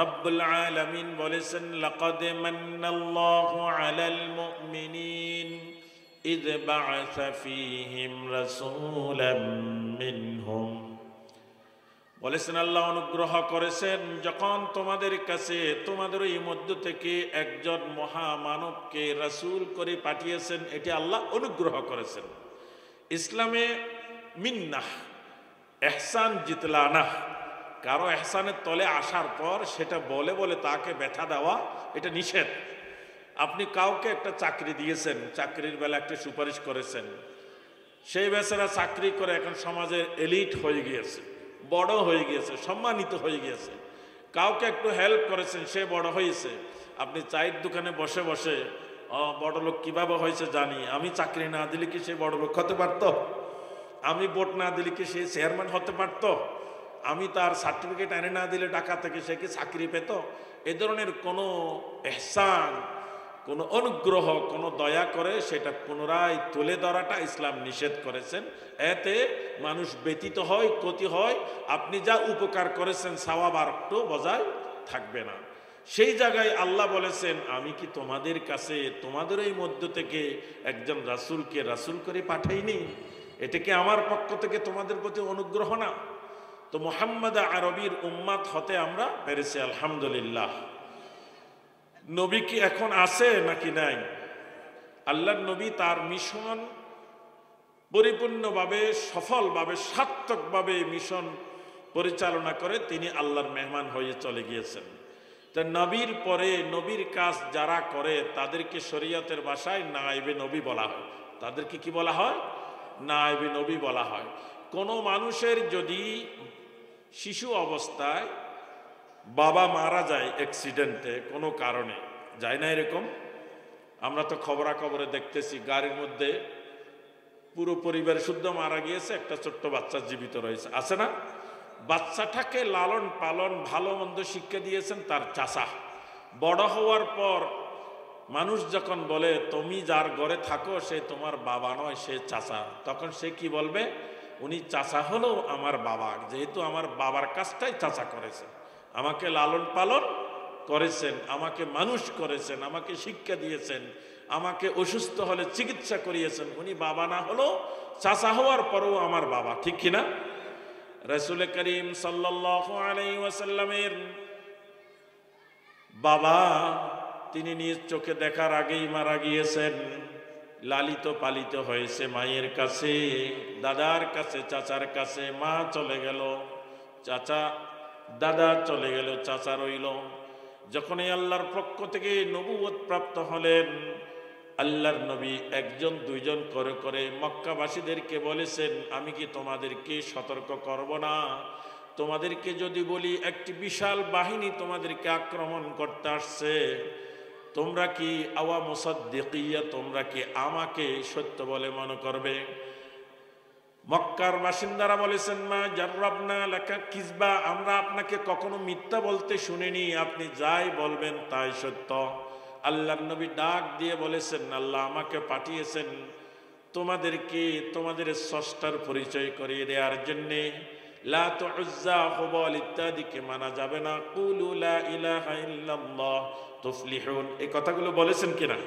রব্বুল আলামিন বলেছেন, লাকাদ মান্নাল্লাহু আলাল মুমিনিন ইয বা'আসা ফীহিম রাসূলাম মিনহুম। বলেছেন আল্লাহ অনুগ্রহ করেছেন যখন তোমাদের কাছে তোমাদের এই মধ্য থেকে একজন মহামানবকে রাসূল করে পাঠিয়েছেন। এটি আল্লাহ অনুগ্রহ করেছেন। ইসলামে মিন্নাহ, এহসান জিতলানা, কারো এহসানের তলে আসার পর সেটা বলে বলে তাকে ব্যথা দেওয়া এটা নিষেধ। আপনি কাউকে একটা চাকরি দিয়েছেন, চাকরির বেলা একটা সুপারিশ করেছেন, সেই বেচারা চাকরি করে এখন সমাজের এলিট হয়ে গিয়েছে, বড় হয়ে গিয়েছে, সম্মানিত হয়ে গিয়েছে। কাউকে একটু হেল্প করেছেন, সে বড় হয়েছে। আপনি চায়ের দোকানে বসে বসে বড় লোক কীভাবে হয়েছে জানি, আমি চাকরি না দিলে কি সে বড় লোক হতে পারত? আমি ভোট না দিলে কি সে চেয়ারম্যান হতে পারত? আমি তার সার্টিফিকেট এনে না দিলে ঢাকা থেকে সে কি চাকরি পেত? এ ধরনের কোনো এহসান, কোনো অনুগ্রহ, কোনো দয়া করে সেটা পুনরায় তুলে ধরাটা ইসলাম নিষেধ করেছেন। এতে মানুষ ব্যতীত হয়, ক্ষতি হয়। আপনি যা উপকার করেছেন সওয়াব আর একটু বজায় থাকবে না। সেই জায়গায় আল্লাহ বলেছেন, আমি কি তোমাদের কাছে তোমাদের এই মধ্য থেকে একজন রাসূলকে রাসূল করে পাঠাইনি? এটা কি আমার পক্ষ থেকে তোমাদের প্রতি অনুগ্রহ না? তো মুহাম্মদ আরবির উম্মাত হতে আমরা পেরেছি, আলহামদুলিল্লাহ। নবী কি এখন আছে নাকি নাই? আল্লাহর নবী তার মিশন পরিপূর্ণভাবে, সফলভাবে, সার্থকভাবে মিশন পরিচালনা করে তিনি আল্লাহর মেহমান হয়ে চলে গিয়েছেন। তা নবীর পরে নবীর কাজ যারা করে তাদেরকে শরীয়তের ভাষায় নায়েবে নবী বলা হয়। তাদেরকে কি বলা হয়? নায়েবে নবী বলা হয়। কোনো মানুষের যদি শিশু অবস্থায় বাবা মারা যায় অ্যাক্সিডেন্টে, কোনো কারণে, যায় না এরকম? আমরা তো খবরাখবরে দেখতেছি গাড়ির মধ্যে পুরো পরিবার শুদ্ধ মারা গিয়েছে, একটা ছোট্ট বাচ্চা জীবিত রয়েছে, আছে না? বাচ্চাটাকে লালন পালন ভালো মন্দ শিক্ষা দিয়েছেন তার চাচা। বড় হওয়ার পর মানুষ যখন বলে তুমি যার ঘরে থাকো সে তোমার বাবা নয়, সে চাচা, তখন সে কি বলবে? উনি চাচা হলো আমার বাবা, যেহেতু আমার বাবার কাজটাই চাচা করেছে, আমাকে লালন পালন করেছেন, আমাকে মানুষ করেছেন, আমাকে শিক্ষা দিয়েছেন, আমাকে অসুস্থ হলে চিকিৎসা করিয়েছেন, উনি বাবা না হলো চাচা হওয়ার পরেও আমার বাবা, ঠিক কিনা? রাসূল করিম সাল্লাল্লাহু আলাইহি ওয়াসাল্লামের বাবা তিনি নিজ চোখে দেখার আগেই মারা গিয়েছেন। লালিত পালিত হয়েছে মায়ের কাছে, দাদার কাছে, চাচার কাছে। মা চলে গেল, চাচা, দাদা চলে গেল, চাচা রইল। যখন এই আল্লাহর পক্ষ থেকে নবুয়ত প্রাপ্ত হলেন, আল্লাহর নবী একজন দুইজন করে করে মক্কাবাসীদেরকে বলেছেন, আমি কি তোমাদেরকে সতর্ক করব না? তোমাদেরকে যদি বলি একটি বিশাল বাহিনী তোমাদেরকে আক্রমণ করতে আসছে, তোমরা কি আওয়া মুসাদ্দিকিয়া, তোমরা কি আমাকে সত্য বলে মনে করবে? মক্কার বাসিন্দারা বলেছেন, মা জাররাবনা লাকা কিজবা, আমরা আপনাকে কখনো মিথ্যা বলতে শুনিনি, আপনি যাই বলবেন তাই সত্য। আল্লাহর নবী ডাক দিয়ে বলেছেন, আল্লাহ আমাকে পাঠিয়েছেন তোমাদেরকে তোমাদের স্রষ্টার পরিচয় করিয়ে দেওয়ার জন্যে। লাত, উজ্জা, হুবল ইত্যাদিকে মানা যাবে না। কুলু লা ইলাহা ইল্লাল্লাহ তুফলিহুন, এই কথাগুলো বলেছেন কিনা?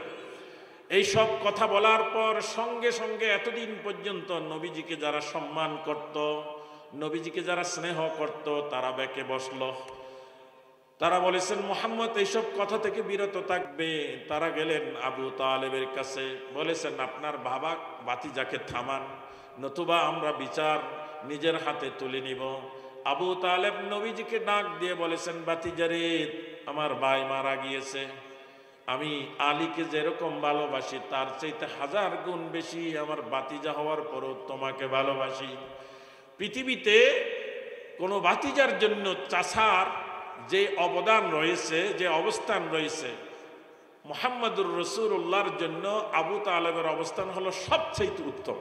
এই সব কথা বলার পর সঙ্গে সঙ্গে এতদিন পর্যন্ত নবীজিকে যারা সম্মান করত, নবীজিকে যারা স্নেহ করত, তারা বেঁকে বসল। তারা বলেছেন, মুহাম্মদ এইসব কথা থেকে বিরত থাকবে। তারা গেলেন আবু তালেবের কাছে, বলেছেন, আপনার বাবা ভাতিজাকে থামান, নতুবা আমরা বিচার নিজের হাতে তুলে নিব। আবু তালেব নবীজিকে ডাক দিয়ে বলেছেন, ভাতিজারে, আমার ভাই মারা গিয়েছে, আমি আলীকে যেরকম ভালোবাসি তার চাইতে 1000 গুণ বেশি আমার ভাতিজা হওয়ার পরও তোমাকে ভালোবাসি। পৃথিবীতে কোনো ভাতিজার জন্য চাচার যে অবদান রয়েছে, যে অবস্থান রয়েছে, মুহাম্মদুর রাসূলুল্লাহর জন্য আবু তালেবের অবস্থান হলো সবচেয়ে উত্তম।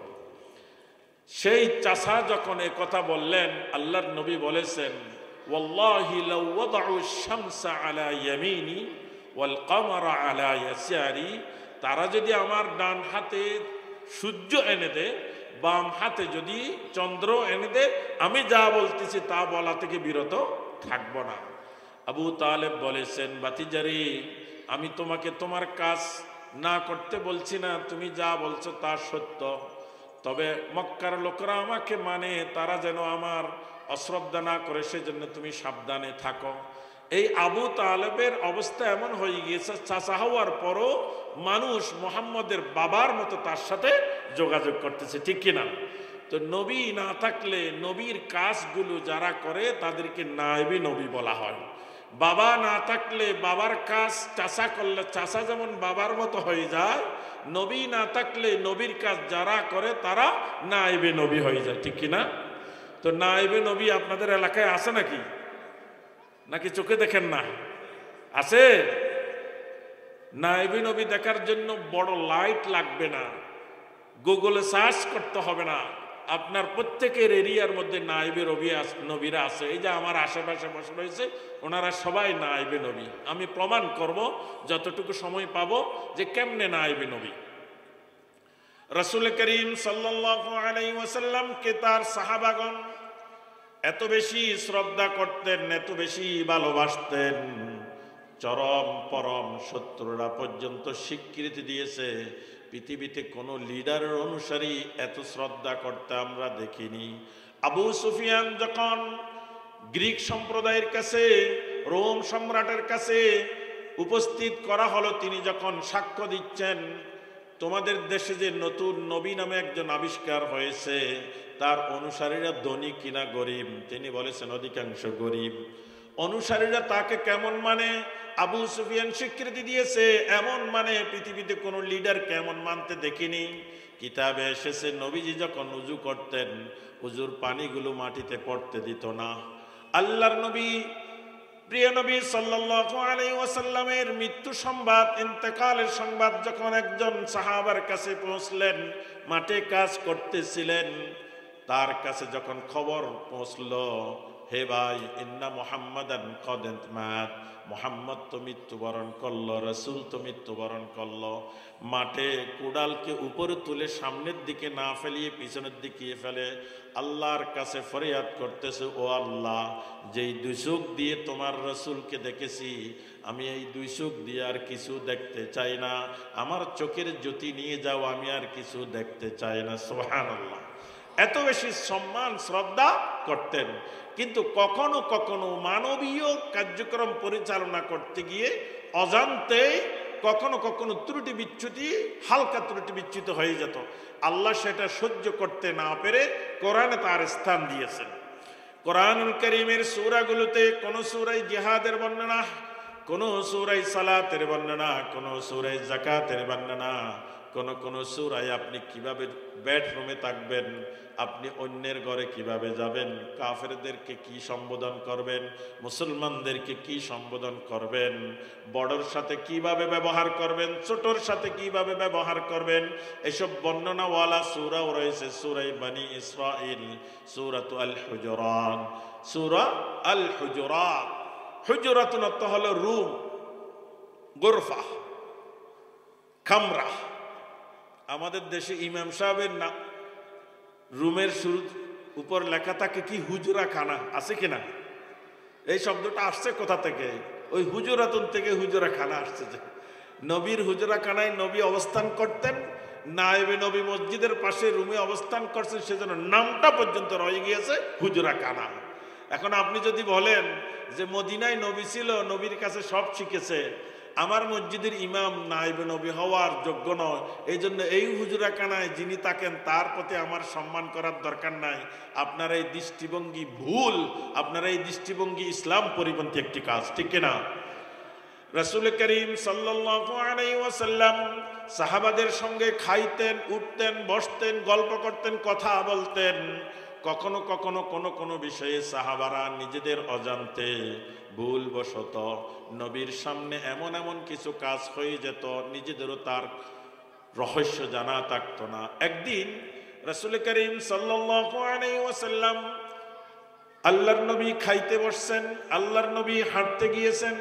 সেই চাচা যখন এই কথা বললেন, আল্লাহর নবী বলেছেন, ওয়াল্লাহি লাউ ওয়াদাউ শামসা আলা ইয়ামিনি ওয়াল কামারা আলা ইয়াসারি, তারা যদি আমার ডান হাতে সূর্য এনে দে, বাম হাতে যদি চন্দ্র এনে দে, আমি যা বলতেছি তা বলা থেকে বিরত থাকব না। আবু তালেব বলেছেন, ভাতিজারি, আমি তোমাকে তোমার কাজ না করতে বলছি না, তুমি যা বলছো তা সত্য, তবে মক্কার লোকেরা আমাকে মানে, তারা যেন আমার অশ্রদ্ধা না করে সেজন্য তুমি সাবধানে থাকো। এই আবু তালেবের অবস্থা এমন হয়ে গিয়েছে, চাচা হওয়ার পরও মানুষ মোহাম্মদের বাবার মতো তার সাথে যোগাযোগ করতেছে, ঠিক কিনা? তো নবী না থাকলে নবীর কাজগুলো যারা করে তাদেরকে নায়েবে নবী বলা হয়। বাবা না থাকলে বাবার কাজ চাচা করলে চাচা যেমন বাবার মতো হয়ে যায়, নবী না থাকলে নবীর কাজ যারা করে তারা নায়েবে নবী হয়ে যায়, ঠিক কিনা? তো নায়েবে নবী আপনাদের এলাকায় আছে নাকি? নাকি চোখে দেখেন না? আছে। নায়েবে নবী দেখার জন্য বড় লাইট লাগবে না, গুগলে সার্চ করতে হবে না, আপনার প্রত্যেকের এরিয়ার মধ্যে নায়েবে নবীরা আছে। এই যে আমার আশেপাশে বসে রয়েছে, ওনারা সবাই নায়েবে নবী। আমি প্রমাণ করব যতটুকু সময় পাবো যে কেমনে নায়েবে নবী। রাসূল করিম সাল্লাল্লাহু আলাইহি ওয়াসাল্লামকে তার সাহাবাগণ এত বেশি শ্রদ্ধা করতেন, এত বেশি ভালোবাসতেন, চরম পরম শত্রুরা পর্যন্ত স্বীকৃতি দিয়েছে পৃথিবীতে কোনো লিডারের অনুসারী এত শ্রদ্ধা করতে আমরা দেখিনি। আবু সুফিয়ান যখন গ্রিক সম্প্রদায়ের কাছে, রোম সম্রাটের কাছে উপস্থিত করা হলো, তিনি যখন সাক্ষ্য দিচ্ছেন, তোমাদের দেশে যে নতুন নবী নামে একজন আবিষ্কার হয়েছে, তার অনুসারীরা ধনী কিনা গরিব? তিনি বলেছেন অধিকাংশ গরিব। অনুসারীরা তাকে কেমন মানে? আবু সুফিয়ান স্বীকৃতি দিয়েছে এমন মানে পৃথিবীতে কোনো লিডার কেমন মানতে দেখিনি। কিতাবে এসেছে নবীজি যখন উজু করতেন, উজুর পানিগুলো মাটিতে পড়তে দিত না। আল্লাহর নবী, প্রিয় নবী সাল্লাল্লাহু আলাইহি ওয়াসাল্লামের মৃত্যু সংবাদ, ইন্তেকালের সংবাদ যখন একজন সাহাবার কাছে পৌঁছলেন, মাঠে কাজ করতেছিলেন, তার কাছে যখন খবর পৌঁছলো, হে ভাই, ইন্না মুহাম্মাদান কদ মাত, মুহাম্মদ তো মৃত্যুবরণ করলো, রাসূল তো মৃত্যুবরণ করলো। মাঠে কুড়ালকে উপরে তুলে সামনের দিকে না ফেলিয়ে পিছনের দিকে ফেলে আল্লাহর কাছে ফরিয়াদ করতেছে, ও আল্লাহ, যেই দুই চোখ দিয়ে তোমার রাসূলকে দেখেছি, আমি এই দুই চোখ দিয়ে আর কিছু দেখতে চাই না, আমার চোখের জ্যোতি নিয়ে যাও, আমি আর কিছু দেখতে চাই না। সুবহানাল্লাহ। এত বেশি সম্মান শ্রদ্ধা করতেন। কিন্তু কখনো কখনো মানবীয় কার্যক্রম পরিচালনা করতে গিয়ে অজান্তেই কখনো কখনো ত্রুটি বিচ্যুতি, হালকা ত্রুটি বিচ্যুত হয়ে যেত। আল্লাহ সেটা সহ্য করতে না পেরে কোরআনে তার স্থান দিয়েছেন। কোরআনুল কারীমের সূরাগুলোতে কোন সূরায় জিহাদের বর্ণনা, কোন সূরায় সালাতের বর্ণনা, কোন সূরায় যাকাতের বর্ণনা, কোন সূরায় আপনি কিভাবে বেডরুমে থাকবেন, আপনি অন্যের ঘরে কিভাবে যাবেন, কাফেরদেরকে কি সম্বোধন করবেন, মুসলমানদেরকে কি সম্বোধন করবেন, বড়র সাথে কিভাবে ব্যবহার করবেন, ছোটর সাথে কিভাবে ব্যবহার করবেন, এসব বর্ণনাওয়ালা সূরাও রয়েছে। সূরা বনী ইসরাঈল, সূরাতু আল হুজুরাত। সূরা আল হুজুরাত, হুজুরাতুন অর্থ হলো রুম, গুরফা, কামরা। আমাদের দেশে ইমাম সাহেবের না রুমের শুরু উপর লেখা থাকে কি হুজুরা খানা, আছে কিনা? এই শব্দটা আসছে কোথা থেকে? ওই হুজুরাতুন থেকে হুজুরা খানা আসছে। যে নবীর হুজুরা খানায় নবী অবস্থান করতেন, নায়েবে নবী মসজিদের পাশে রুমে অবস্থান করছেন, সেজন্য নামটা পর্যন্ত রয়ে গিয়েছে হুজুরা খানা। এখন আপনি যদি বলেন যে মদিনায় নবী ছিল, নবীর কাছে সব শিখেছে, আমার মসজিদের ইমাম নায়েবে নবী হওয়ার যোগ্য নয়, এই জন্য এই হুজুরাখানায় যিনি থাকেন তার প্রতি আমার সম্মান করার দরকার নাই, আপনার এই দৃষ্টিভঙ্গি ভুল, আপনার এই দৃষ্টিভঙ্গি ইসলাম পরিপন্থী একটি কাজ, ঠিক কিনা? রাসূল করিম সাল্লাল্লাহু আলাইহি ওয়াসাল্লাম সাহাবাদের সঙ্গে খাইতেন, উঠতেন, বসতেন, গল্প করতেন, কথা বলতেন। কখনো কখনো কোনো বিষয়ে সাহাবারা নিজেদের অজান্তে ভুলবশত নবীর সামনে এমন এমন কিছু কাজ হয়ে যেত, নিজেদেরও তার রহস্য জানা থাকতো না। একদিন রাসূল করিম সাল্লাল্লাহু আলাইহি ওয়াসাল্লাম, আল্লাহর নবী খাইতে বসছেন, আল্লাহর নবী হাঁটতে গিয়েছেন।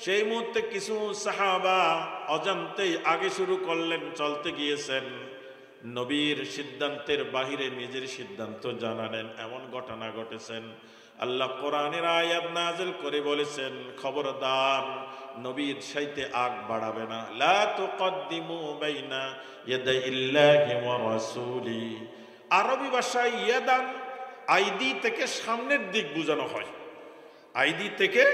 সেই মুহূর্তে কিছু সাহাবা অজান্তেই আগে শুরু করলেন, চলতে গিয়েছেন। নবীর সিদ্ধান্তের বাহিরে নিজের সিদ্ধান্ত জানালেন, এমন ঘটনা ঘটেছেন। আল্লাহ কোরআনের আয়াত নাযিল করে বলেছেন, খবরদার নবীর সাইতে আগ বাড়াবে না। লা তুকদ্দিমু বাইনা ইয়াদাইল্লাহি ওয়া রাসূলি। আরবি ভাষায় ইয়াদান আইদি থেকে সামনের দিক বোঝানো হয়, আইদি থেকে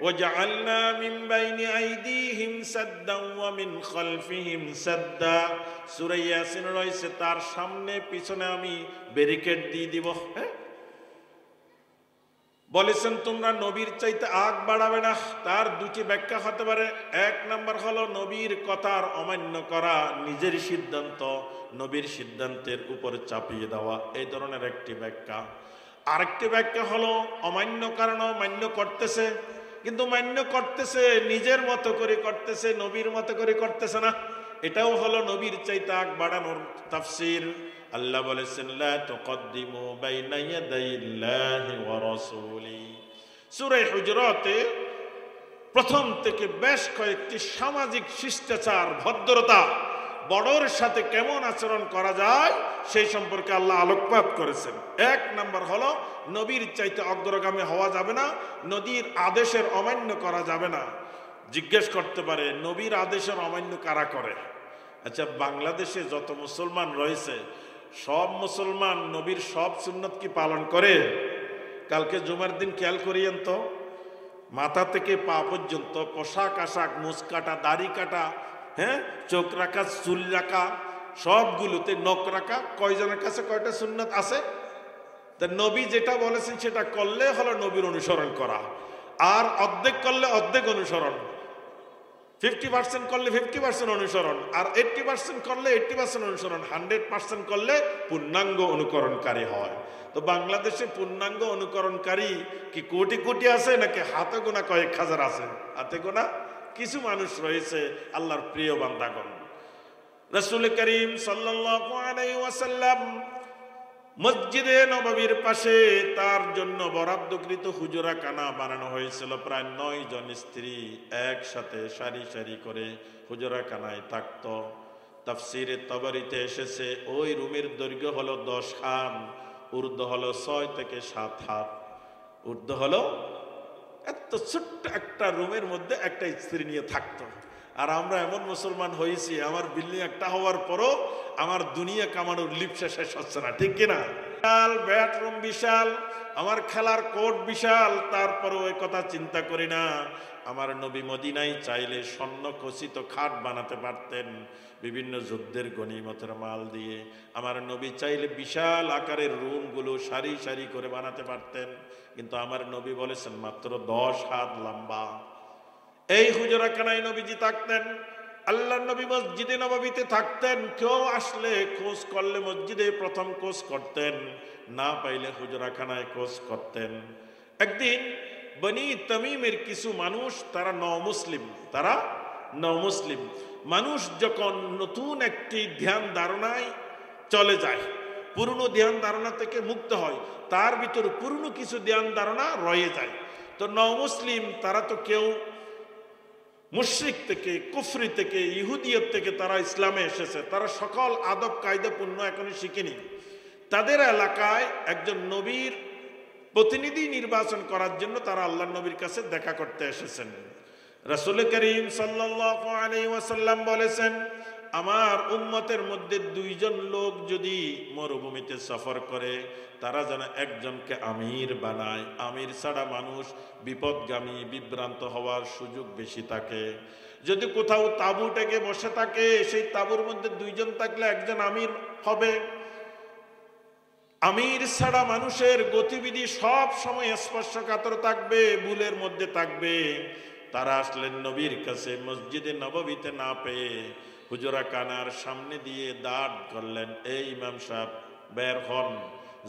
ওয়াজআলনা মিন বাইনি আইদিহিম সাদ্দান ওয়া মিন খালফিহিম সাদ্দা। সূরা ইয়াসিন রয়েছে তার সামনে পিছনে আমি ব্যারিকেড দিয়ে দিব। হ্যাঁ, বলেছেন তোমরা নবীর চাইতে আগ বাড়াবে না। তার দুটি ব্যাখ্যা হতে পারে। এক নাম্বার হলো নবীর কথার অমান্য করা, নিজের সিদ্ধান্ত নবীর সিদ্ধান্তের উপরে চাপিয়ে দেওয়া, এই ধরনের একটি ব্যাখ্যা। আরেকটি ব্যাখ্যা হলো অমান্য কারণ মান্য করতেছে, কিন্তু মান্য করতেছে নিজের মতো করে করতেছে, নবীর মতো করে করতেছে না। এটাও হলো নবীর চাইতে আগ বাড়ানোর তাফসীর। আল্লাহ বলেছেন লা তুকদ্দিমু বাইনা ইয়াদাইল্লাহি ওয়া রাসূলি। সূরা হুজুরাতে প্রথম থেকে বেশ কয়েকটি সামাজিক শিষ্টাচার, ভদ্রতা, বড়র সাথে কেমন আচরণ করা যায় সেই সম্পর্কে আল্লাহ আলোকপাত করেছেন। এক নাম্বার হলো নবীর চাইতে অগ্রগামী হওয়া যাবে না, নবীর আদেশের অমান্য করা যাবে না। জিজ্ঞেস করতে পারে নবীর আদেশের অমান্য কারা করে? আচ্ছা, বাংলাদেশে যত মুসলমান রয়েছে সব মুসলমান নবীর সব সুন্নত কি পালন করে? কালকে জুমার দিন খেয়াল করিয়েন তো, মাথা থেকে পা পর্যন্ত পোশাক আশাক, মুছ কাটা, দাড়ি কাটা, হ্যাঁ, চোখ রাখা, চুল রাখা, সবগুলোতে নখ রাখা, কয়জনের কাছে কয়টা সুন্নত আছে? তা নবী যেটা বলেছেন সেটা করলে হলো নবীর অনুসরণ করা, আর অর্ধেক করলে অর্ধেক অনুসরণ, 50% করলে 50% অনুসরণ, আর 80% করলে 80% অনুসরণ, 100% করলে পূর্ণাঙ্গ অনুকরণকারী হয়। তো বাংলাদেশে পূর্ণাঙ্গ অনুকরণকারী কি কোটি কোটি আছে নাকি হাতে গোনা কয়েক হাজার আছে? হাতে গোনা কিছু মানুষ রয়েছে, আল্লাহর প্রিয় বান্দাগণ। রাসূল করিম সাল্লাল্লাহু আলাইহি ওয়াসাল্লাম মসজিদে নববীর পাশে তার জন্য বরাদ্দকৃত হুজরা খানা বানানো হয়েছিল। প্রায় 9 জন স্ত্রী একসাথে সারি সারি করে হুজরা খানায় থাকত। তাফসীরে তাবারিতে এসেছে ওই রুমের দৈর্ঘ্য হলো 10 হাত, ঊর্ধ্ব হলো 6 থেকে 7 হাত। ঊর্ধ্ব হলো, এত ছোট্ট একটা রুমের মধ্যে একটা স্ত্রী নিয়ে থাকতো। আর আমরা এমন মুসলমান হয়েছি, আমার বিল্ডিং একটা হওয়ার পরও আমার দুনিয়া কামানোর লিপসা শেষ হচ্ছে না, ঠিক কিনা? বিশাল বেডরুম, বিশাল আমার খেলার কোর্ট, বিশাল, তারপরও ওই কথা চিন্তা করি না। আমার নবী মদিনায় চাইলে স্বর্ণ খচিত খাট বানাতে পারতেন বিভিন্ন যুদ্ধের গনিমতের মাল দিয়ে। আমার নবী চাইলে বিশাল আকারের রুমগুলো সারি সারি করে বানাতে পারতেন, কিন্তু আমার নবী বলেছেন মাত্র 10 হাত লম্বা। এই হুজরাখানায় নবীজি থাকতেন। আল্লাহর নবী মসজিদে নববীতে থাকতেন। কেউ আসলে খোঁজ করলে মসজিদে প্রথম খোঁজ করতেন, না পাইলে হুজরাখানায় খোঁজ করতেন। একদিন বনি তামিমের কিছু মানুষ, তারা নও-মুসলিম মানুষ যখন নতুন একটি ধ্যান ধারণায় চলে যায়, পুরনো ধ্যান ধারণা থেকে মুক্ত হয়, তার ভিতরে পুরনো কিছু ধ্যান ধারণা রয়ে যায়। তো নও-মুসলিম তারা তো কেউ মুশরিক থেকে, কুফরি থেকে, ইহুদিয়ত থেকে তারা ইসলামে এসেছে, তারা সকল আদব কায়দা পূর্ণ এখনো শিখেনি। তাদের এলাকায় একজন নবীর প্রতিনিধি নির্বাচন করার জন্য তারা আল্লাহর নবীর কাছে দেখা করতে এসেছেন। রাসূল করিম সাল্লাল্লাহু আলাইহি ওয়াসাল্লাম বলেছেন, আমার উম্মতের মধ্যে 2 জন লোক যদি মরুভূমিতে সফর করে, তারা যেন একজনকে আমির বানায়। আমির ছাড়া মানুষ বিপদগামী, বিভ্রান্ত হওয়ার সুযোগ বেশি থাকে। যদি কোথাও তাঁবু টেকে বসে থাকে, সেই তাঁবুর মধ্যে 2 জন থাকলে একজন আমির হবে। আমির ছাড়া মানুষের গতিবিধি সব সময় স্পর্শকাতর থাকবে, ভুলের মধ্যে থাকবে। তারা আসলেন নবীর কাছে, মসজিদে নববীতে না পেয়ে হুজরাখানার সামনে দিয়ে দাঁড় করলেন, এই ইমাম সাহেব বের হন,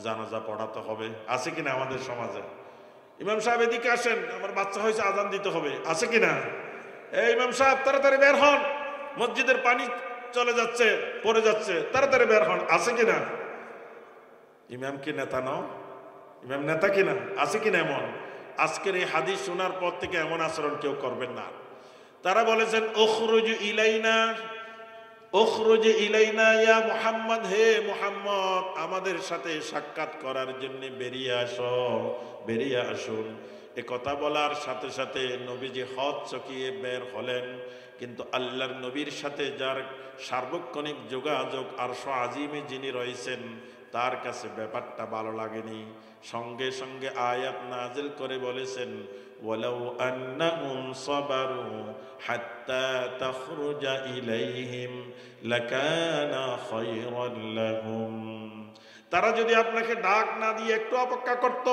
জানাজা পড়াতে হবে। আছে কিনা আমাদের সমাজে? ইমাম সাহেব এদিকে আসেন, আমার বাচ্চা হয়েছে, আজান দিতে হবে। আছে কিনা? এই ইমাম সাহেব তাড়াতাড়ি বের হন, মসজিদের পানি চলে যাচ্ছে, পড়ে যাচ্ছে, তাড়াতাড়ি বের হন। আছে কিনা? ইমাম কি নেতা নও? ইমাম নেতা কিনা? আছে কিনা এমন? আজকের এই হাদিস শোনার পর থেকে এমন আচরণ কেউ করবেন না। তারা বলেছেন উখরুজু ইলাইনা, উখরুজ ইলাইনা ইয়া মুহাম্মদ, হে মুহাম্মদ আমাদের সাথে সাক্ষাৎ করার জন্য বেরিয়ে আসো, বেরিয়ে আসুন। এ কথা বলার সাথে সাথে নবীজি হদ চকিয়ে বের হলেন। কিন্তু আল্লাহর নবীর সাথে যার সার্বক্ষণিক যোগাযোগ আরশ আজিমে যিনি রয়েছেন তার কাছে ব্যাপারটা ভালো লাগেনি। সঙ্গে সঙ্গে আয়াত নাজিল করে বলেছেন, ওয়ালাউ আন্নাহুম সাবারু হাত্তা তাখরুজা ইলাইহিম লাকানা খায়রান লাহুম। তারা যদি আপনাকে ডাক না দিয়ে একটু অপেক্ষা করত,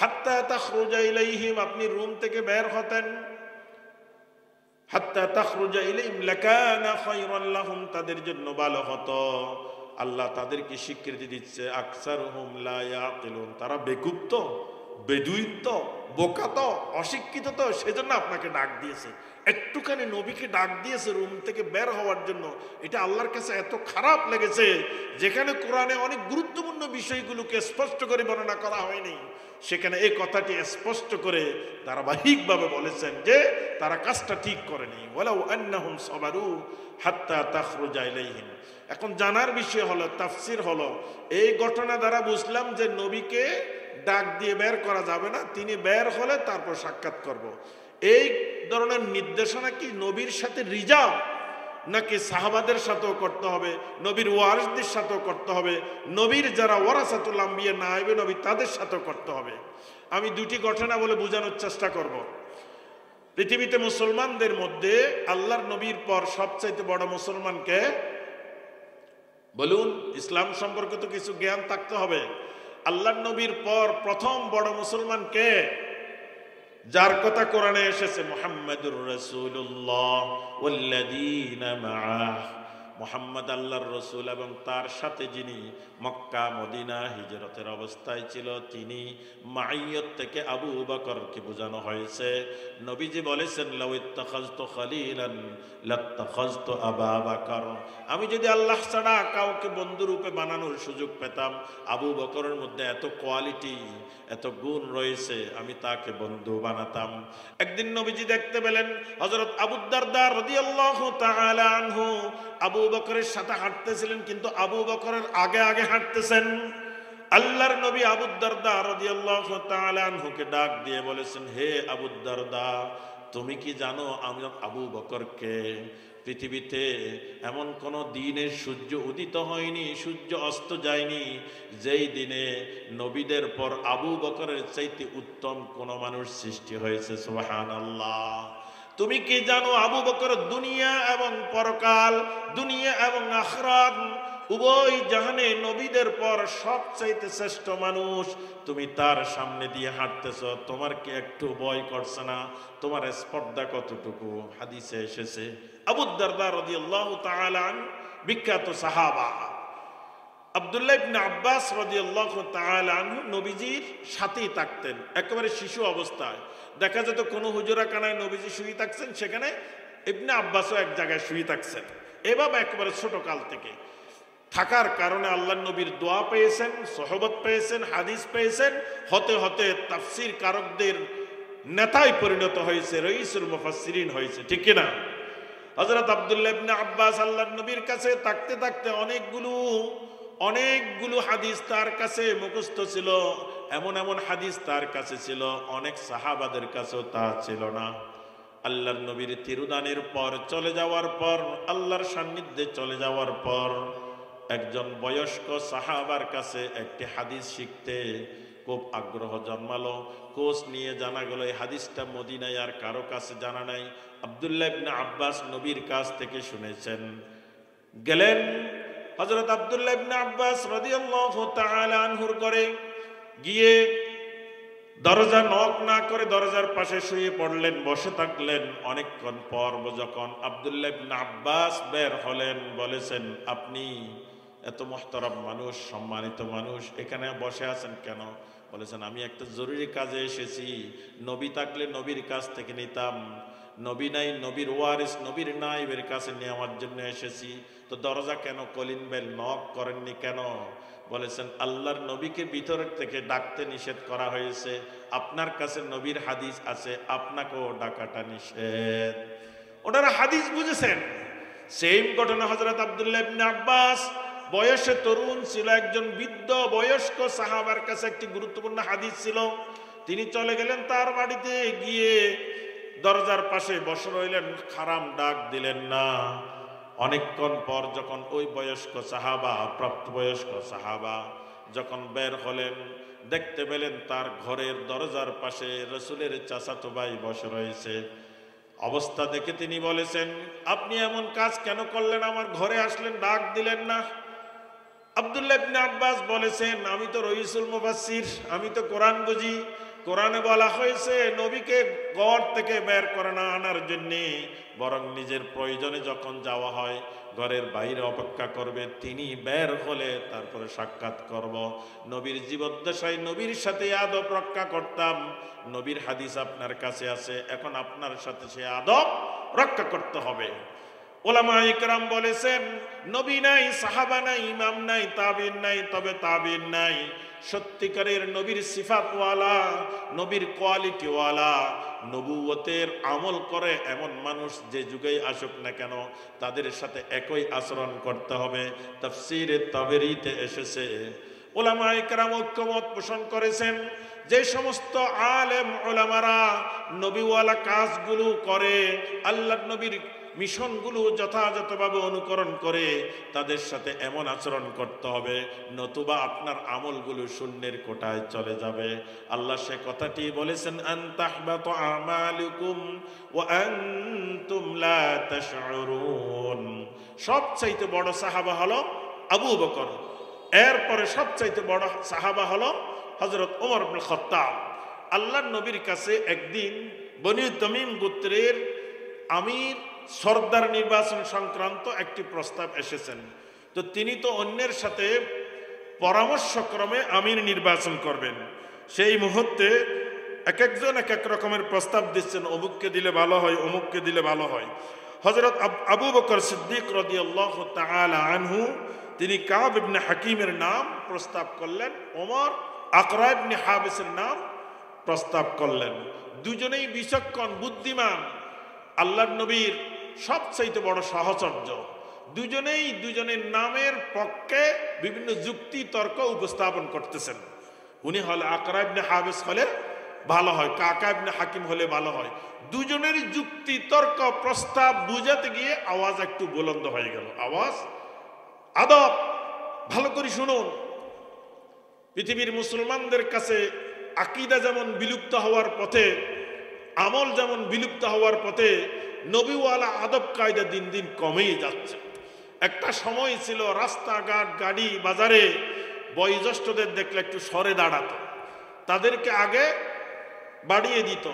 হাত্তা তাখরুজা ইলাইহিম, আপনি রুম থেকে বের হতেন, হাত্তা তাখরুজা ইলাইহিম লাকানা খায়রান লাহুম, তাদের জন্য ভালো হতো। আল্লাহ তাদেরকে স্বীকৃতি দিচ্ছে, আকসারুহুম লা ইয়াকিলুন, তারা বেকুব তো, বেদুইন তো, বোকা তো, অশিক্ষিত তো, সেজন্য আপনাকে ডাক দিয়েছে। একটুখানি নবীকে ডাক দিয়েছে রুম থেকে বের হওয়ার জন্য। এটা আল্লাহর কাছে এত খারাপ লেগেছে, যেখানে কোরআনে অনেক গুরুত্বপূর্ণ বিষয়গুলোকে স্পষ্ট করে বর্ণনা করা হয়নি, সেখানে এই কথাটি স্পষ্ট করে ধারাবাহিকভাবে বলেছেন যে তারা কাজটা ঠিক করেনি। ওয়ালাউ আন্নাহুম সাবারু হাত্তা তাখরুজা ইলাইহিম। এখন জানার বিষয় হলো, তাফসির হলো, এই ঘটনা দ্বারা বুঝলাম যে নবীকে ডাক দিয়ে বের করা যাবে না, তিনি বের হলে তারপর সাক্ষাৎ করব। এই ধরনের নির্দেশনা কি নবীর সাথে রিজার্ভ, নাকি সাহাবাদের সাথেও করতে হবে, নবীর ওয়ারিসদের সাথেও করতে হবে, নবীর যারা ওয়ারাসাতুল আম্বিয়া নায়েবে নবী তাদের সাথেও করতে হবে? আমি দুটি ঘটনা বলে বোঝানোর চেষ্টা করব। পৃথিবীতে মুসলমানদের মধ্যে আল্লাহর নবীর পর সবচাইতে বড় মুসলমানকে বলুন? ইসলাম সম্পর্কে তো কিছু জ্ঞান থাকতে হবে। আল্লাহর নবীর পর প্রথম বড় মুসলমান কে? যার কথা কোরআনে এসেছে, মুহাম্মাদুর রাসূলুল্লাহ ওয়াল্লাযীনা মাআহ। মুহাম্মদ আল্লাহর রসুল এবং তার সাথে যিনি মক্কা মদিনা হিজরতের অবস্থায় ছিল তিনি। মাইয়ত থেকে আবু বকরকে বোঝানো হয়েছে। নবীজি বলেছেন, লাউ ইত্তাখাযতু খলিলান লাত্তাখাযতু আবা বকর, আমি যদি আল্লাহ ছাড়া কাউকে বন্ধুরূপে বানানোর সুযোগ পেতাম, আবু বকরের মধ্যে এত কোয়ালিটি, এত গুণ রয়েছে, আমি তাকে বন্ধু বানাতাম। একদিন নবীজি দেখতে পেলেন হযরত আবু দারদা রাদিয়াল্লাহু তাআলা আনহু আবু বকরের সাথে হাঁটতেছিলেন, কিন্তু আবু বকরের আগে আগে হাঁটতেছেন। আল্লাহর নবী আবু দারদা রাদিয়াল্লাহু তাআলা আনহুকে ডাক দিয়ে বলেছেন, হে আবু দারদা, তুমি কি জানো আমি আবু বকরকে? পৃথিবীতে এমন কোনো দিনের সূর্য উদিত হয়নি, সূর্য অস্ত যায়নি, যেই দিনে নবীদের পর আবু বকরের চাইতে উত্তম কোন মানুষ সৃষ্টি হয়েছে। সুবহানাল্লাহ। তুমি কি জানো আবু বকর দুনিয়া এবং পরকাল, দুনিয়া এবং আখিরাত উভয় জাহানে নবীদের পর সবচাইতে শ্রেষ্ঠ মানুষ। তুমি তার সামনে দিয়ে হাঁটতেছ, তোমার কি একটু ভয় করছে না? তোমার স্পর্ধা কতটুকু? হাদিসে এসেছে। আবু দারদা রাদিয়াল্লাহু তাআলা আনহু বিখ্যাত সাহাবা। আব্দুল্লাহ ইবনে আব্বাস রাদিয়াল্লাহু তাআলা আনহু নবীজির সাথেই থাকতেন একেবারে শিশু অবস্থায়। দেখা যেত কোনো হুজুরাখানায় নবীজি শুয়ে থাকছেন, সেখানে ইবনে আব্বাসও এক জায়গায় শুয়ে থাকছেন। এভাবে একেবারে ছোট কাল থেকে থাকার কারণে আল্লাহর নবীর দোয়া পেয়েছেন, সোহবত পেয়েছেন, হাদিস পেয়েছেন। হতে হতে তাফসীর কারকদের নেতায় পরিণত হয়েছে, রইসুল মুফাসসিরিন হয়েছে, ঠিক কিনা? হযরত আব্দুল্লাহ ইবনে আব্বাস আল্লাহর নবীর কাছে থাকতে থাকতে অনেকগুলো হাদিস তার কাছে মুখস্থ ছিল। এমন এমন হাদিস তার কাছে ছিল, অনেক সাহাবাদের কাছেও তা ছিল না। আল্লাহর নবীর তিরুদানের পর চলে যাওয়ার পর, আল্লাহর সান্নিধ্যে চলে যাওয়ার পর একজন বয়স্ক সাহাবার কাছে একটি হাদিস শিখতে খুব আগ্রহ জন্মালো। কোচ নিয়ে জানা গেল এই হাদিসটা মদিনায় আর কারো কাছে জানা নাই। আব্দুল্লাহ ইবনে আব্বাস নবীর কাছ থেকে শুনেছেন। গেলেন হযরত আব্দুল্লাহ ইবনে আব্বাস রাদিয়াল্লাহু তাআলা আনহুর ঘরে গিয়ে দরজা নক না করে দরজার পাশে শুয়ে পড়লেন, বসে থাকলেন। অনেকক্ষণ পর যখন আব্দুল্লাহ ইবনে আব্বাস বের হলেন, বলেছেন, আপনি এত মুহতারাম মানুষ, সম্মানিত মানুষ, এখানে বসে আছেন কেন? বলেছেন, আমি একটা জরুরি কাজে এসেছি। নবী থাকলে নবীর কাছ থেকে নিতাম, নবী নাই, নবীর ওয়ারিস, নবীর নাইবের কাছে নেওয়ার জন্য এসেছি। তো দরজা কেন কলিং বেল নক করেননি কেন? বলেছেন, আল্লাহর নবীকে ভিতর থেকে ডাকতে নিষেধ করা হয়েছে। আপনার কাছে নবীর হাদিস আছে, আপনাকেও ডাকাটা নিষেধ। ওনারা হাদিস বুঝেছেন, সেম ঘটনা হযরত আব্দুল্লাহ ইবনে আব্বাস, বয়সে তরুণ ছিল, একজন বৃদ্ধ বয়স্ক সাহাবার কাছে একটি গুরুত্বপূর্ণ হাদিস ছিল। তিনি চলে গেলেন তার বাড়িতে, গিয়ে দরজার পাশে বসে রইলেন, খারাম ডাক দিলেন না। অনেকক্ষণ পর যখন ওই বয়স্ক সাহাবা, প্রাপ্তবয়স্ক সাহাবা যখন বের হলেন, দেখতে পেলেন তার ঘরের দরজার পাশে রাসূলের চাচাতো ভাই বসে রয়েছে। অবস্থা দেখে তিনি বলেছেন, আপনি এমন কাজ কেন করলেন, আমার ঘরে আসলেন, ডাক দিলেন না? আব্দুল্লাহ ইবনে আব্বাস বলেছেন, আমি তো রইসুল মুফাসসির, আমি তো কোরআন বুঝি। কোরআনে বলা হয়েছে নবীকে ঘর থেকে বের করে না আনার জন্যে, বরং নিজের প্রয়োজনে যখন যাওয়া হয় ঘরের বাইরে অপেক্ষা করবে, তিনি বের হলে তারপরে সাক্ষাৎ করব। নবীর জীবদ্দশায় নবীর সাথে আদব রক্ষা করতাম। নবীর হাদিস আপনার কাছে আছে, এখন আপনার সাথে সে আদব রক্ষা করতে হবে। ওলামা ইকরাম বলেছেন, নবী নাই, সাহাবা নাই, ইমাম নাই, তাবিন নাই, তবে তাবিন নাই, সত্যিকারের নবীর সিফাতওয়ালা, নবীর কোয়ালিটিওয়ালা, নবুয়তের আমল করে এমন মানুষ যে যুগেই আসুক না কেন তাদের সাথে একই আচরণ করতে হবে। তাফসীরে তাবরীতে এসেছে, ওলামা ইকরাম ঐক্যমত পোষণ করেছেন, যে সমস্ত আলেম ওলামারা নবীওয়ালা কাজগুলো করে, আল্লাহর নবীর মিশনগুলো যথাযথভাবে অনুকরণ করে, তাদের সাথে এমন আচরণ করতে হবে, নতুবা আপনার আমলগুলো শূন্যের কোটায় চলে যাবে। আল্লাহ সে কথাটি বলেছেন, আন তাহবাতু আমালুকুম ওয়া আনতুম লা তাশউরুন। সবচাইতে বড় সাহাবা হলো আবু বকর, এরপরে সবচাইতে বড় সাহাবা হলো হযরত ওমর ইবনে খাত্তাব। আল্লাহর নবীর কাছে একদিন বনি তামিম গোত্রের আমির সর্দার নির্বাচন সংক্রান্ত একটি প্রস্তাব এসেছেন। তো তিনি তো অন্যের সাথে পরামর্শক্রমে আমির নির্বাচন করবেন। সেই মুহূর্তে এক একজন এক এক রকমের প্রস্তাব দিচ্ছেন, অমুককে দিলে ভালো হয়, অমুককে দিলে ভালো হয়। হযরত আবু বকর সিদ্দিক রাদিয়াল্লাহু তাআলা আনহু, তিনি কাব ইবনে হাকিমের নাম প্রস্তাব করলেন, ওমর আকরা ইবনে হাবিসের নাম প্রস্তাব করলেন। দুজনেই বিচক্ষণ, বুদ্ধিমান, আল্লাহর নবীর সবচাইতে বড় সহচর্য। দুজনেই দুজনের নামের পক্ষে বিভিন্ন যুক্তি তর্ক উপস্থাপন করতেছেন। উনি হলে আকরা ইবনে হাবিস হলে ভালো হয়, কাকা ইবনে হাকিম হলে ভালো হয়। দুজনেরই যুক্তি তর্ক প্রস্তাব বুঝাতে গিয়ে আওয়াজ একটু বুলন্দ হয়ে গেল। আওয়াজ, আদব, ভালো করে শুনুন। পৃথিবীর মুসলমানদের কাছে আকীদা যেমন বিলুপ্ত হওয়ার পথে, আমল যেমন বিলুপ্ত হওয়ার পথে, নবীওয়ালা আদব কায়দা দিন দিন কমেই যাচ্ছে। একটা সময় ছিল রাস্তাঘাট, গাড়ি, বাজারে বয়োজ্যেষ্ঠদের দেখলে একটু সরে দাঁড়াতো, তাদেরকে আগে বাড়িয়ে দিত।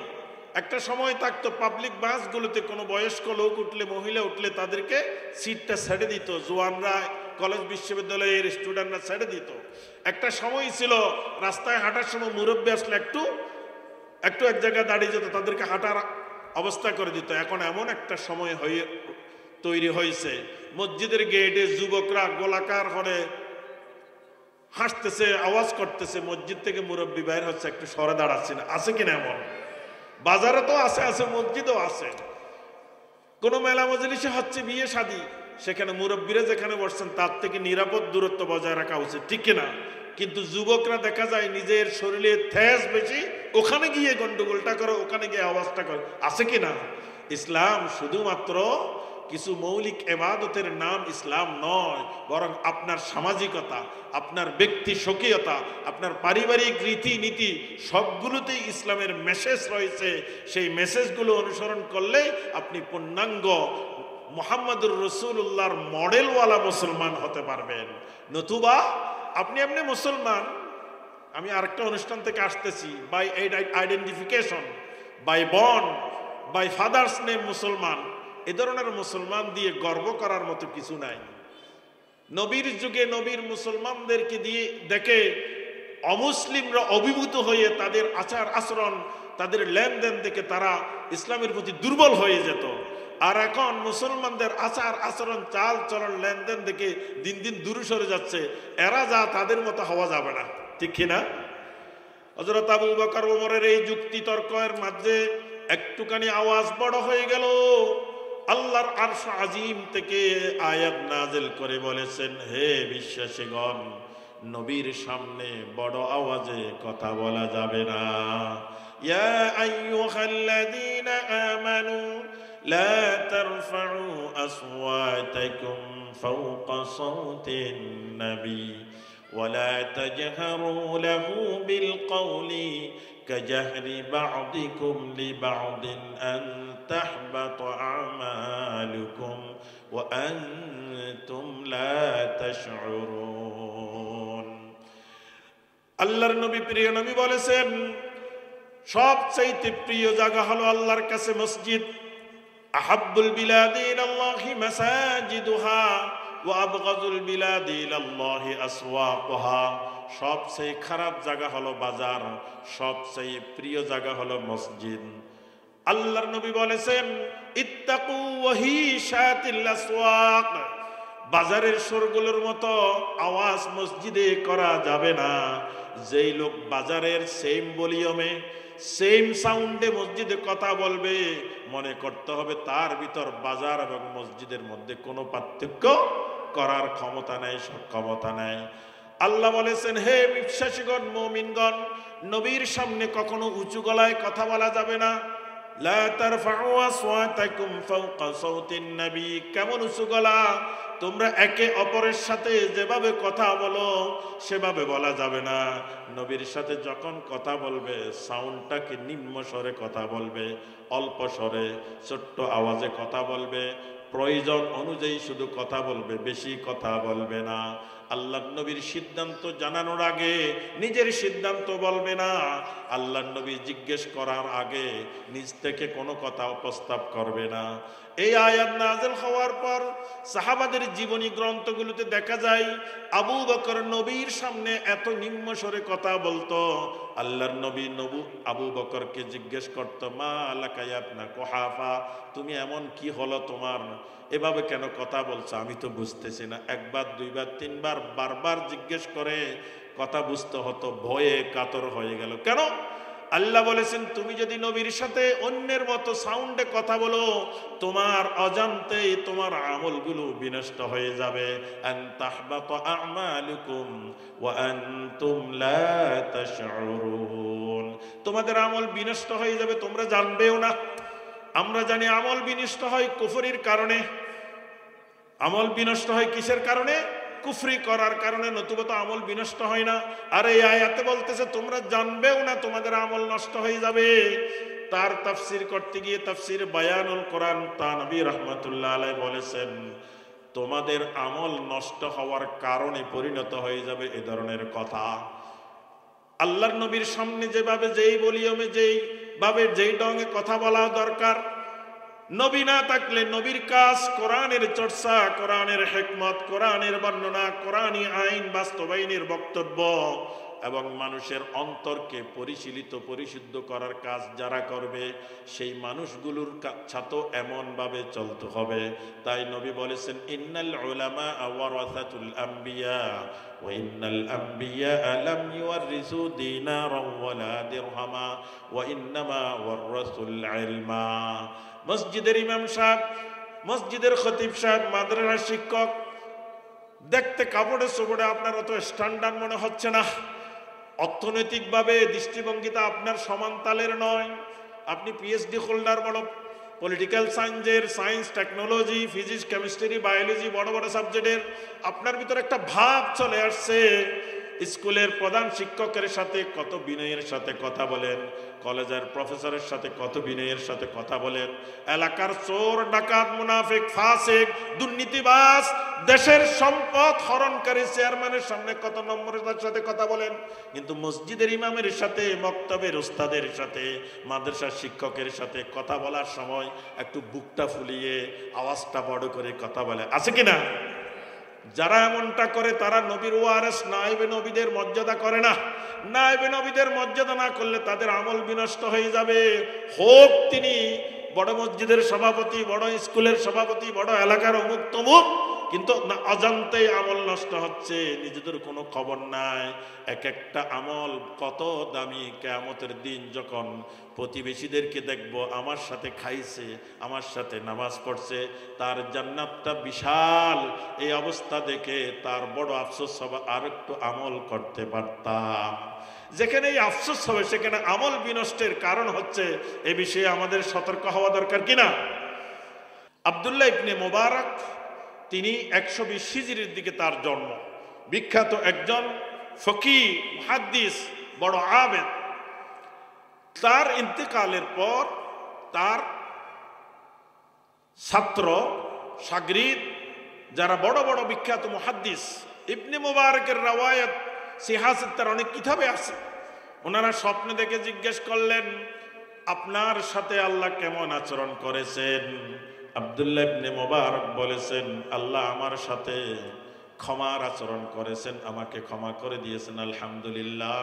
একটা সময় থাকতো পাবলিক বাসগুলোতে কোনো বয়স্ক লোক উঠলে, মহিলা উঠলে তাদেরকে সিটটা ছেড়ে দিত, জোয়ানরা, কলেজ বিশ্ববিদ্যালয়ের স্টুডেন্টরা ছেড়ে দিত। একটা সময় ছিল রাস্তায় হাঁটার সময় মুরব্বী আসলে একটু এক জায়গায় দাঁড়িয়ে যেত, তাদেরকে হাঁটার অবস্থা করে দিত। এখন এমন একটা সময় তৈরি হয়েছে, মসজিদের গেটে যুবকরা গোলাকার হলে হাসতেছে, আওয়াজ করতেছে, মসজিদ থেকে মুরব্বী বাইর হচ্ছে, একটু সরে দাঁড়াচ্ছে না। আছে কিনা এমন? বাজারে তো আছে, মসজিদও আছে। কোনো মেলা মজলিসে হচ্ছে, বিয়ে শাদী, সেখানে মুরব্বীরা যেখানে বসছেন তার থেকে নিরাপদ দূরত্ব বজায় রাখা উচিত, ঠিক কিনা? কিন্তু যুবকরা দেখা যায় নিজের শরীরে তেজ বেশি, ওখানে গিয়ে গন্ডগোলটা করে, ওখানে গিয়ে আওয়াজটা করে। আছে কিনা? ইসলাম শুধুমাত্র কিছু মৌলিক ইবাদতের নাম ইসলাম নয়, বরং আপনার সামাজিকতা, আপনার ব্যক্তি স্বকীয়তা, আপনার পারিবারিক রীতিনীতি সবগুলোতেই ইসলামের মেসেজ রয়েছে। সেই মেসেজগুলো অনুসরণ করলে আপনি পূর্ণাঙ্গ মুহাম্মদুর রাসূলুল্লাহর মডেলওয়ালা মুসলমান হতে পারবেন। নতুবা আপনি এমনি মুসলমান, আমি আরেকটা অনুষ্ঠান থেকে আসতেছি, by identification, by born, by father's name মুসলমান, এ ধরনের মুসলমান দিয়ে গর্ব করার মতো কিছু নাই। নবীর যুগে নবীর মুসলমানদেরকে দিয়ে দেখে অমুসলিমরা অভিভূত হয়ে তাদের আচার আচরণ, তাদের লেনদেন দেখে তারা ইসলামের প্রতি দুর্বল হয়ে যেত। আর এখন মুসলমানদের আচার আচরণ, চাল চলন, লেনদেন দেখে দিন দিন দূরে সরে যাচ্ছে। এরা যা তাদের মতো হওয়া যাবে না, ঠিক কিনা? হযরত আবু বকর ওমরের এই যুক্তি তর্কের মাঝে একটুখানি আওয়াজ বড় হয়ে গেল। আল্লাহর আরশ আজিম থেকে আয়াত নাযিল করে বলেছেন, হে বিশ্বাসীগণ, নবীর সামনে বড় আওয়াজে কথা বলা যাবে না। ইয়া আইয়ুহাল্লাযীনা আমানু লা তারফাউ আসওয়াতাকুম ফাওকা সাওতিন নবী ওয়ালা তাজহারু লাহু বিল কওলি কাজহরি বা'দিকুম লিবা'দিন আন তাহবাতা আমালুকুম ওয়া আনতুম লা তাশউরুন। আল্লাহর নবী, প্রিয় নবী বলেছেন, সবচাইতে প্রিয় জায়গা হলো আল্লাহর কাছে মসজিদ। আহাব্বুল বিলাদি ইলাল্লাহি মাসাজিদুহা ওয়া আবগাযুল বিলাদি ইলাল্লাহি আসওয়াকুহা। সবচেয়ে খারাপ জায়গা হলো বাজার, সবচেয়ে প্রিয় জায়গা হলো মসজিদ। আল্লাহর নবী বলেছেন, ইত্তাকু ওয়াহিশাতিল আসওয়াক। বাজারের সুরগুলোর মতো আওয়াজ মসজিদে করা যাবে না। যেই লোক বাজারের সেম ভলিউমে সেম সাউন্ডে মসজিদে কথা বলবে, মনে করতে হবে তার ভিতর বাজার এবং মসজিদের মধ্যে কোনো পার্থক্য করার ক্ষমতা নেই, সক্ষমতা নেই। আল্লাহ বলেছেন, হে বিশ্বাসীগণ, মুমিনগণ, নবীর সামনে কখনো উঁচু গলায় কথা বলা যাবে না। লা তারফাউ আসওয়াতাকুম ফাওকা সাওতিন নবী। কেমন উঁচু গলা? তোমরা একে অপরের সাথে যেভাবে কথা বলো সেভাবে বলা যাবে না। নবীর সাথে যখন কথা বলবে, সাউন্ডটাকে নিম্ন স্বরে কথা বলবে, অল্প স্বরে ছোট্ট আওয়াজে কথা বলবে, প্রয়োজন অনুযায়ী শুধু কথা বলবে, বেশি কথা বলবে না। আল্লাহর নবীর সিদ্ধান্ত জানানোর আগে নিজের সিদ্ধান্ত বলবে না। আল্লাহর নবী জিজ্ঞেস করার আগে নিজ থেকে কোনো কথা প্রস্তাব করবে না। এই আয়াত নাযিল হওয়ার পর সাহাবাদের জীবনী গ্রন্থগুলোতে দেখা যায়, আবু বকর নবীর সামনে এত নিম্ন স্বরে কথা বলতো। আল্লাহর নবী আবু বকরকে জিজ্ঞেস করতো, মা লাকা ইয়া ইবনা কুহাফা, তুমি এমন কি হলো তোমার, এভাবে কেন কথা বলছো, আমি তো বুঝতেছি না। একবার, দুইবার, তিনবার বারবার জিজ্ঞেস করে কথা বুঝতে হতো, ভয়ে কাতর হয়ে গেল। কেন? আল্লাহ বলেছেন, তুমি যদি নবীর সাথে অন্যের মতো সাউন্ডে কথা বলো, তোমার অজান্তেই তোমার আমলগুলো বিনষ্ট হয়ে যাবে। আন তাহবাতা আমালুকুম ওয়া আনতুম লা তাশউরুন। তোমাদের আমল বিনষ্ট হয়ে যাবে, তোমরা জানবেও না। আমরা জানি আমল বিনষ্ট হয় কুফরির কারণে। আমল বিনষ্ট হয় কিসের কারণে? কুফরি করার কারণে, নতুবা তো আমল বিনষ্ট হয় না। আর এই আয়াতে বলতেছে তোমরা জানবেও না, তোমাদের আমল নষ্ট হয়ে যাবে। তার তাফসির করতে গিয়ে তাফসির বায়ানুল কোরআন তানবী রাহমাতুল্লাহ আলাইহি বলেছেন, তোমাদের আমল নষ্ট হওয়ার কারণে পরিণত হয়ে যাবে এ ধরনের কথা। আল্লাহর নবীর সামনে যেভাবে, যেই ভলিউমে, যেইভাবে, যেই ঢঙে কথা বলা দরকার, নবী না থাকলে নবীর কাজ কোরআনের চর্চা, কোরআনের হিকমত, কোরআনের বর্ণনা, কোরআনী আইন বাস্তবায়নের বক্তব্য এবং মানুষের অন্তরকে পরিশীলিত, পরিশুদ্ধ করার কাজ যারা করবে, সেই মানুষগুলোর সাথে এমনভাবে চলতে হবে। তাই নবী বলেছেন, ইন্নাল উলামা ওয়ারাসাতুল আম্বিয়া ওয়া ইন্নাল আম্বিয়া লাম ইউরিসু দিনারান ওয়ালা দিরহামা ওয়া ইন্নামা ওয়ারাসুল ইলমা। মসজিদের ইমাম সাহেব, মসজিদের খতিব সাহেব, মাদ্রাসার শিক্ষক, দেখতে কাপড়ে চোপড়ে আপনার অত স্ট্যান্ডার্ড মনে হচ্ছে না। অর্থনৈতিকভাবে দৃষ্টিভঙ্গিতা আপনার সমান তালের নয়। আপনি পিএইচডি হোল্ডার, বড় পলিটিক্যাল সায়েন্সের, science, technology, physics, chemistry, biology, বড় বড় সাবজেক্টের আপনার ভিতরে একটা ভাব চলে আসছে। স্কুলের প্রধান শিক্ষকের সাথে কত বিনয়ের সাথে কথা বলেন, কলেজের প্রফেসরের সাথে কত বিনয়ের সাথে কথা বলেন, এলাকার চোর, ডাকাত, মুনাফিক, ফাসিক, দুর্নীতিবাজ, দেশের সম্পদ হরণকারী চেয়ারম্যানের সামনে কত নম্রতার সাথে কথা বলেন। কিন্তু মসজিদের ইমামের সাথে, মক্তবের উস্তাদের সাথে, মাদ্রাসার শিক্ষকের সাথে কথা বলার সময় একটু বুকটা ফুলিয়ে আওয়াজটা বড় করে কথা বলে, আছে কিনা? যারা এমনটা করে তারা নবীর ওয়ারিস, নায়েবে নবীদের মর্যাদা করে না। নায়েবে নবীদের মর্যাদা না করলে তাদের আমল বিনষ্ট হয়ে যাবে। হোক তিনি বড় মসজিদের সভাপতি, বড় স্কুলের সভাপতি, বড় এলাকার অমুক তমুক, কিন্তু অজান্তেই আমল নষ্ট হচ্ছে, নিজেদের কোনো খবর নাই। এক একটা আমল কত দামি, কিয়ামতের দিন যখন প্রতিবেশীদেরকে দেখব আমার সাথে খাইছে, আমার সাথে নামাজ পড়ছে, তার জান্নাতটা বিশাল, এই অবস্থা দেখে তার বড় আফসোস হবে আর একটু আমল করতে পারতাম। যেখানে এই আফসোস হবে সেখানে আমল বিনষ্টের কারণ হচ্ছে, এ বিষয়ে আমাদের সতর্ক হওয়া দরকার কিনা? আব্দুল্লাহ ইবনে মুবারক, তিনি 120 হিজরির দিকে তার জন্ম। বিখ্যাত একজন ফকিহ, মুহাদ্দিস, বড় আবেদ। তার ইন্তেকালের পর তার ছাত্র শাগরিদ যারা বড় বড় বিখ্যাত মুহাদ্দিস, ইবনে মুবারকের রাওয়ায়াত সিহাসিত্তার অনেক কিতাবে আছে, ওনারা স্বপ্নে দেখে জিজ্ঞেস করলেন, আপনার সাথে আল্লাহ কেমন আচরণ করেছেন? আব্দুল্লাহ ইবনে মুবারক বলেছেন, আল্লাহ আমার সাথে ক্ষমার আচরণ করেছেন, আমাকে ক্ষমা করে দিয়েছেন, আলহামদুলিল্লাহ।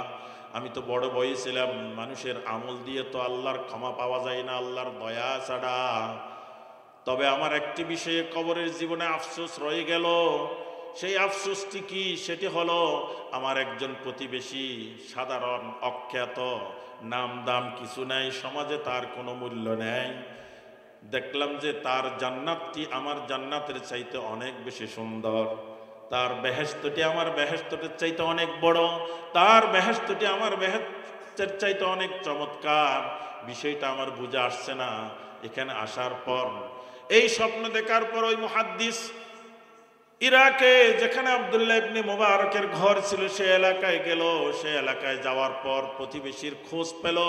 আমি তো বড় বই ছিলাম, মানুষের আমল দিয়ে তো আল্লাহর ক্ষমা পাওয়া যায় না, আল্লাহর দয়া ছাড়া। তবে আমার একটি বিষয়ে কবরের জীবনে আফসোস রয়ে গেল। সেই আফসোসটি কি? সেটি হলো আমার একজন প্রতিবেশী, সাধারণ, অখ্যাত, নাম দাম কিছু নাই, সমাজে তার কোনো মূল্য নেই। দেখলাম যে তার জান্নাতটি আমার জান্নাতের চাইতে অনেক বেশি সুন্দর, তার বেহেশতটি আমার বেহেশতের চাইতে অনেক বড়, তার বেহেশতটি আমার বেহেশতের চাইতে অনেক চমৎকার। বিষয়টা আমার বুঝে আসছে না। এখানে আসার পর, এই স্বপ্ন দেখার পর ওই মুহাদ্দিস ইরাকে যেখানে আব্দুল্লাহ ইবনে মুবারকের ঘর ছিল সে এলাকায় গেল। সে এলাকায় যাওয়ার পর প্রতিবেশীর খোঁজ পেল,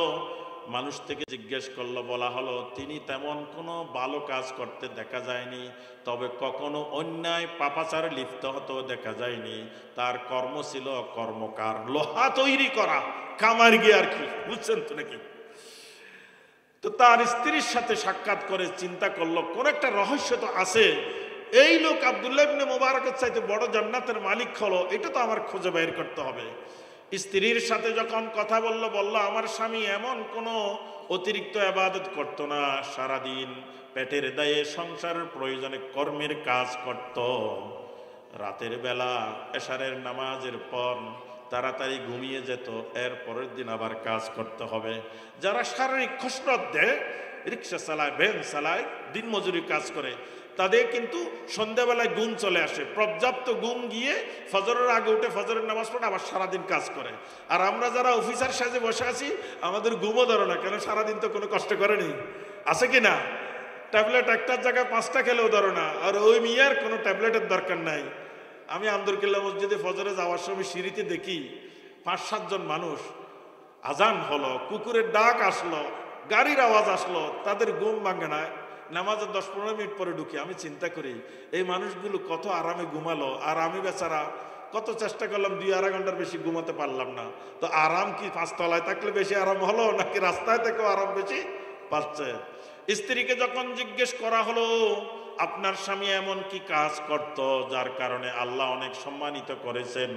মানুষ থেকে জিজ্ঞেস করলো, বলা হলো তিনি তেমন কোনো ভালো কাজ করতে দেখা যায়নি, তবে কখনো অন্যায় পাপাচারে লিপ্ত হতেও দেখা যায়নি। তার কর্ম ছিল কর্মকার, লোহা তৈরি করা, কামার গিয়ে আর কি, বুঝছেন তো নাকি? তো তার স্ত্রীর সাথে সাক্ষাৎ করে চিন্তা করলো কোন একটা রহস্য তো আছে, এই লোক আব্দুল্লাহ ইবনে মুবারকের চাইতে বড় জান্নাতের মালিক হলো, এটা তো আমার খুঁজে বের করতে হবে। স্ত্রীর সাথে যখন কথা বলল, আমার স্বামী এমন কোনো অতিরিক্ত ইবাদত করত না, সারাদিন পেটের দায়ে সংসারের প্রয়োজনে কর্মের কাজ করত। রাতের বেলা এশারের নামাজের পর তাড়াতাড়ি ঘুমিয়ে যেত, এর পরের দিন আবার কাজ করতে হবে। যারা শারীরিক কসরত দেয়, রিক্সা চালায়, ভ্যান চালায়, দিনমজুরি কাজ করে, তাদের কিন্তু সন্ধ্যাবেলায় ঘুম চলে আসে, পর্যাপ্ত ঘুম গিয়ে ফজরের আগে উঠে ফজরের নামাজ পড়ে আবার সারাদিন কাজ করে। আর আমরা যারা অফিসার সাজে বসে আছি, আমাদের ঘুমও ধরে না, কেন? সারাদিন তো কোনো কষ্ট করেনি, আছে কি না? ট্যাবলেট একটার জায়গায় 5টা খেলেও ধরে না, আর ওই মিয়ার কোনো ট্যাবলেটের দরকার নাই। আমি আন্দরকিল্লা মসজিদে ফজরে যাওয়ার সময় সিঁড়িতে দেখি 5-7 জন মানুষ, আজান হলো, কুকুরের ডাক আসলো, গাড়ির আওয়াজ আসলো, তাদের ঘুম ভাঙে না। নামাজের 10-15 মিনিট পরে ঢুকি। আমি চিন্তা করি এই মানুষগুলো কত আরামে ঘুমালো, আর আমি বেচারা কত চেষ্টা করলাম, 2-2.5 ঘন্টার বেশি ঘুমাতে পারলাম না। তো আরাম কি 5 তলায় থাকলে বেশি আরাম হলো, নাকি রাস্তায় থেকেও আরাম বেশি পাচ্ছে? স্ত্রীকে যখন জিজ্ঞেস করা হলো, আপনার স্বামী এমন কি কাজ করত যার কারণে আল্লাহ অনেক সম্মানিত করেছেন?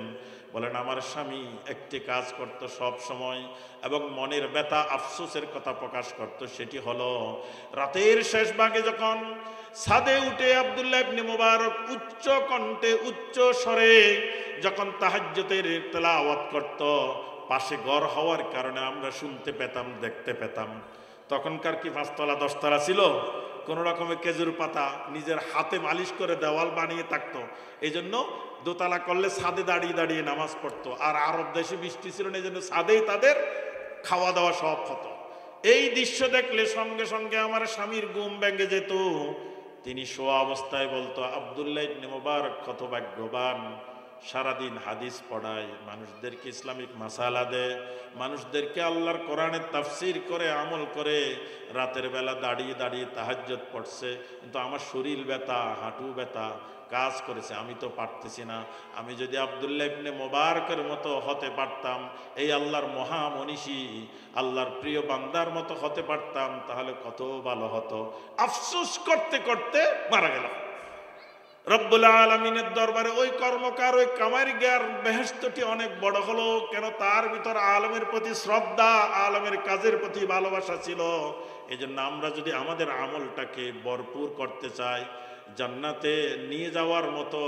বলেন, আমার স্বামী একটি কাজ করত সব সময়, এবং মনের ব্যথা আফসোসের কথা প্রকাশ করত। সেটি হলো রাতের শেষ ভাগে যখন ছাদে উঠে আব্দুল্লাহ ইবনে মুবারক উচ্চ কণ্ঠে, উচ্চ স্বরে যখন তাহাজ্জুদের তেলাওয়াত করত, পাশে ঘর হওয়ার কারণে আমরা শুনতে পেতাম, দেখতে পেতাম। তখনকার কি 5 তলা 10 তলা ছিল? কোনো রকমের খেজুর পাতা নিজের হাতে মালিশ করে দেওয়াল বানিয়ে থাকতো। এই জন্য দোতলা করলে ছাদে দাঁড়িয়ে দাঁড়িয়ে নামাজ পড়তো। আর আরব দেশে বৃষ্টি ছিল না, এই জন্য ছাদেই তাদের খাওয়া দাওয়া সব হতো। এই দৃশ্য দেখলে সঙ্গে সঙ্গে আমার স্বামীর ঘুম ভেঙে যেত। তিনি শোয়া অবস্থায় বলতো, আব্দুল্লাহ ইবনে মুবারক কত ভাগ্যবান, সারাদিন হাদিস পড়ায়, মানুষদেরকে ইসলামিক মাসালা দেয়, মানুষদেরকে আল্লাহর কোরআনের তাফসির করে আমল করে, রাতের বেলা দাঁড়িয়ে দাঁড়িয়ে তাহাজ্জুদ পড়ছে, কিন্তু আমার শরীর ব্যথা, হাঁটু ব্যথা, কাজ করেছে, আমি তো পারতেছি না। আমি যদি আব্দুল্লাহ ইবনে মুবারকের মতো হতে পারতাম, এই আল্লাহর মহামনীষী, আল্লাহর প্রিয় বান্দার মতো হতে পারতাম, তাহলে কত ভালো হতো। আফসোস করতে করতে মারা গেল। রব্বুল আলামিনের দরবারে ওই কর্মকার, ওই কামারগার বেহেশতটি অনেক বড় হলো। কেন? তার ভিতর আলেমের প্রতি শ্রদ্ধা, আলেমের কাজের প্রতি ভালোবাসা ছিল। এই জন্য আমরা যদি আমাদের আমলটাকে ভরপুর করতে চাই, জান্নাতে নিয়ে যাওয়ার মতো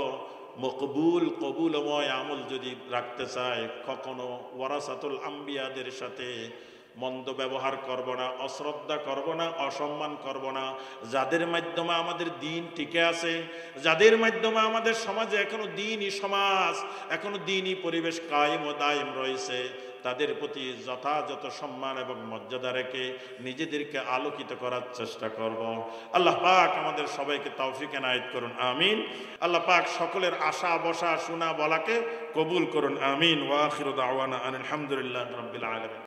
মকবুল কবুলময় আমল যদি রাখতে চায়, কখনো ওয়ারাসাতুল আম্বিয়াদের সাথে মন্দ ব্যবহার করব না, অশ্রদ্ধা করব না, অসম্মান করব না। যাদের মাধ্যমে আমাদের দিন টিকে আছে, যাদের মাধ্যমে আমাদের সমাজে এখনো দিনই সমাজ, এখনো দিনই পরিবেশ কায়েম ও দায়েম রয়েছে, তাদের প্রতি যথাযথ সম্মান এবং মর্যাদা রেখে নিজেদেরকে আলোকিত করার চেষ্টা করব। আল্লাহ পাক আমাদের সবাইকে তৌফিক এনায়েত করুন, আমিন। আল্লাহ পাক সকলের আশা বসা শোনা বলাকে কবুল করুন, আমিন। ওয়া আখিরু দাওয়ানা আনিল হামদুলিল্লাহি রাব্বিল আলামিন।